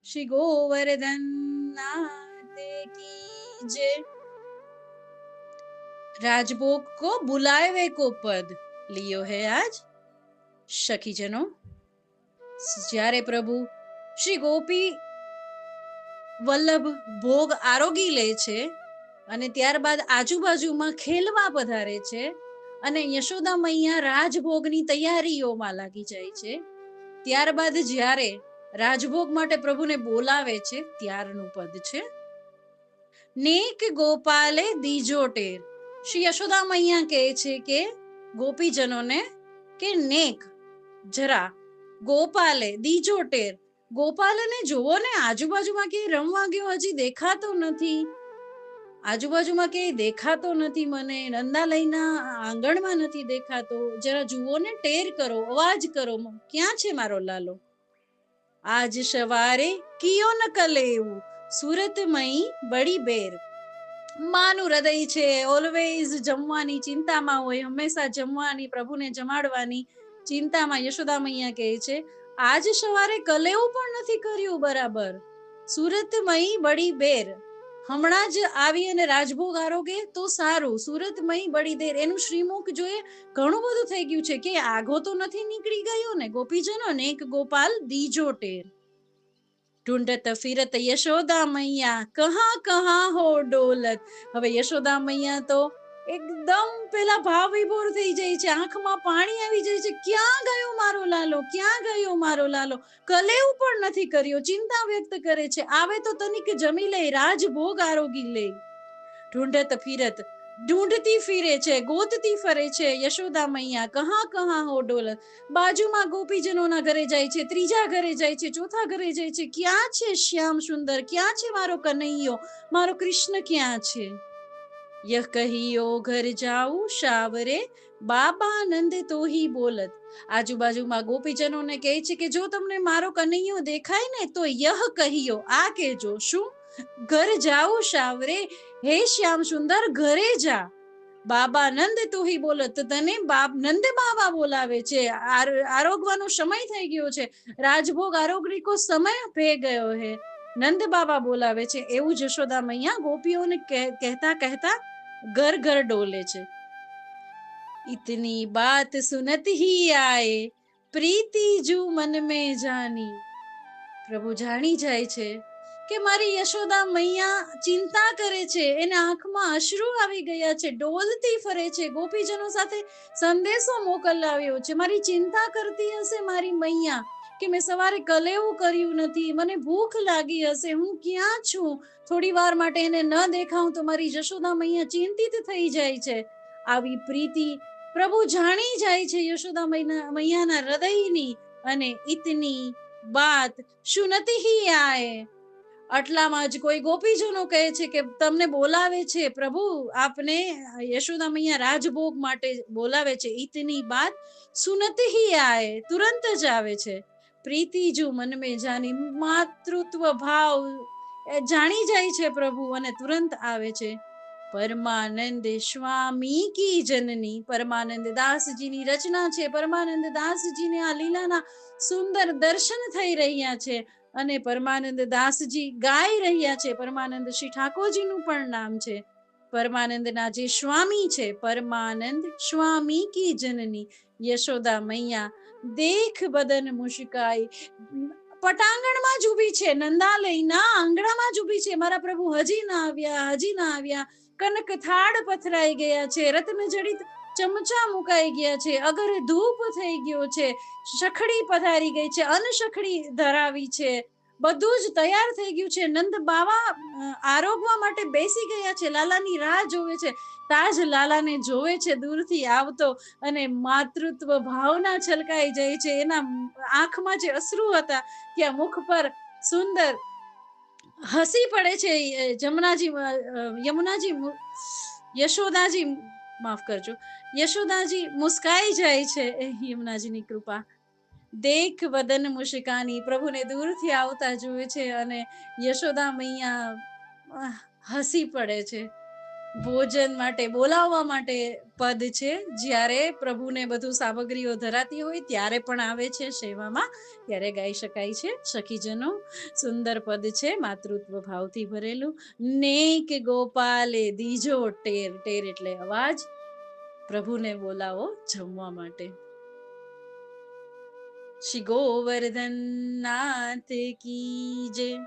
श्री गोवर्धन नाथ की जय। राजभोग को बुलावे को पद लियो है आज सखीजनों। જ્યારે પ્રભુ શ્રી ગોપી વલ્લભ ભોગ આરોગી લે છે અને ત્યારબાદ આજુબાજુમાં ખેલવા પધારે છે અને યશોદા મૈયા રાજભોગની તૈયારીઓમાં લાગી જાય છે, ત્યારબાદ જ્યારે રાજભોગ માટે પ્રભુને બોલાવે છે ત્યારનું પદ છે નેક ગોપાલે દીજો ટેર। શ્રી યશોદા મૈયા કહે છે કે ગોપીજનોને કે નેક જરા ગોપાલે દીજો ટેર, ગોપાલને જોવો ને, આજુબાજુમાં કે રમવા ગયો હજી દેખાતો નથી, આજુબાજુમાં કે દેખાતો નથી, મને નંદાલયના આંગણમાં નથી દેખાતો, જરા જુઓ ને, ટેર કરો, અવાજ કરો, ક્યાં છે મારો લાલો। આજ સવારે કિયો ન કલેવું સુરતમયી બડી બેર। માનું હૃદય છે ઓલવેઝ જમવાની ચિંતામાં હોય, હંમેશા જમવાની, પ્રભુને જમાડવાની ચિંતામાં યશોદા મૈયા કહે છે આજ સવારે કલેવું પણ નથી કર્યું બરાબર, સુરતમયી બડી બેર, હમણાં જ આવી અને રાજભોગ આરોગે તો સારું, સુરતમયી બડી દેર, એનું શ્રીમુખ જોઈએ ઘણું બધું થઈ ગયું છે, કે આઘો તો નથી નીકળી ગયો ને। ગોપીજનો ને એક ગોપાલ દીજો ટેર। ઢૂંઢત ફિરત યશોદા મૈયા કહા કહા હો ડોલત। હવે યશોદા મૈયા તો એકદમ પેલા ભાવ વિભોર થઈ જાય છે, આંખમાં પાણી આવી જાય છે, ક્યાં ગયો મારો લાલો, ક્યાં ગયો મારો લાલો, કલેવું પણ નથી કર્યો, ચિંતા વ્યક્ત કરે છે, આવે તો તનિક જમી લે, રાજભોગ આરોગી લે। ઢૂંઢત ફિરત, ઢૂંઢતી ફિરે છે, ગોતતી ફરે છે યશોદા મૈયા કહા કહા હો ડોલત, બાજુમાં ગોપીજનોના ઘરે જાય છે, ત્રીજા ઘરે જાય છે, ચોથા ઘરે જાય છે, ક્યાં છે શ્યામ સુંદર, ક્યાં છે મારો કનૈયો, મારો કૃષ્ણ ક્યાં છે। યહ કહિયો ઘર જાઉં શાવરે બાબા નંદ તો હી બોલત, આજુબાજુમાં ગોપીજનોને કહે છે કે જો તમને મારો કનૈયો દેખાય ને તો યહ કહિયો, આ કહેજો, શું, ઘર જાઉં શાવરે, હે શ્યામ સુંદર ઘરે જા, બાબા નંદ તો હી બોલત, તને નંદ બાબા બોલાવે છે, આરોગવાનો સમય થઈ ગયો છે, રાજભોગ આરોગરી કો સમય ભે ગયો હે, નંદ બાબા બોલાવે છે। એવું જશોદા મૈયા ગોપીઓને કહેતા કહેતા ઘર ઘર ડોલે છે। इतनी बात सुनत ही आए प्रीति जू मन में जानी, પ્રભુ જાણી જાય છે કે મારી યશોદા મૈયા ચિંતા કરે છે, એના આંખમાં અશ્રુ આવી ગયા છે, ડોલતી ફરે છે, ગોપીજનો સાથે સંદેશો મોકલાવ્યો છે, મારી ચિંતા કરતી હશે મારી મૈયા કે મેં સવારે કલેવું કર્યું નથી, મને ભૂખ લાગી હશે, હું ક્યાં છું, થોડી વાર માટે એને ન દેખાઉં તો મારી યશોદા મૈયા ચિંતિત થઈ જાય છે। આવી પ્રીતિ પ્રભુ જાણી જાય છે યશોદા મૈયાના હૃદયની, અને ઇતની બાત સુનતી હી આએ, આટલામાં જ કોઈ ગોપીજનો કહે છે કે તમને બોલાવે છે પ્રભુ, આપને યશોદા મૈયા રાજભોગ માટે બોલાવે છે। ઇતની બાત સુનતી હી આએ, તુરંત જ આવે છે। પ્રીતિ જો મન મેં જાની, માતૃત્વ ભાવ જાણી જાય છે પ્રભુ અને તુરંત આવે છે। પરમાનંદ સ્વામી કી જનની, પરમાનંદ દાસજીની રચના છે, પરમાનંદ દાસજીને આ લીલાના સુંદર દર્શન થઈ રહ્યા છે અને પરમાનંદ દાસજી ગાઈ રહ્યા છે, પરમાનંદ શ્રી ઠાકોરજીનું પણ નામ છે, પરમાનંદના જે સ્વામી છે, પરમાનંદ સ્વામી કી જનની યશોદા મૈયા દેખ બદન મુશ્કાઈ, પટાંગણમાં જ ઊભી છે, નંદાલયના આંગણામાં જ ઊભી છે, મારા પ્રભુ હજી ના આવ્યા, હજી ના આવ્યા, કનક થાળ પથરાઈ ગયા છે, રત્ન જડિત ચમચા મુકાઈ ગયા છે, અગર ધૂપ થઈ ગયો છે, શખડી પધારી ગઈ છે, અનશખડી ધરાવી છે, બધું જ તૈયાર થઈ ગયું છે, નંદ બાવા આરોગવા માટે બેસી ગયા છે, લાલાની રાહ જોવે છે, તાજ લાલાને જોવે છે દૂરથી આવતો, અને માતૃત્વ ભાવના છલકાઈ જાય છે, એના આંખમાં જે અશ્રુ હતા ત્યાં મુખ પર સુંદર હસી પડે છે। યમુનાજી યશોદાજી, માફ કરજો, યશોદાજી મુસ્કાઈ જાય છે, યમુનાજીની કૃપા। દેખ વદન મુશ્કાની, પ્રભુને દૂરથી આવતા જોવે છે અને યશોદા મૈયા હસી પડે છે। ભોજન માટે બોલાવવા માટે પદ છે. જ્યારે પ્રભુને બધું સામગ્રીઓ ધરાતી હોય ત્યારે પણ આવે છે સેવામાં, ત્યારે ગાઈ શકાય છે. સખીજનો, સુંદર પદ છે, માતૃત્વ ભાવથી ભરેલું. નેક ગોપાલે દીજો ટેર, ટેર એટલે અવાજ. પ્રભુને બોલાવો જમવા માટે. શ્રી ગોવર્ધન નાથ કી જય.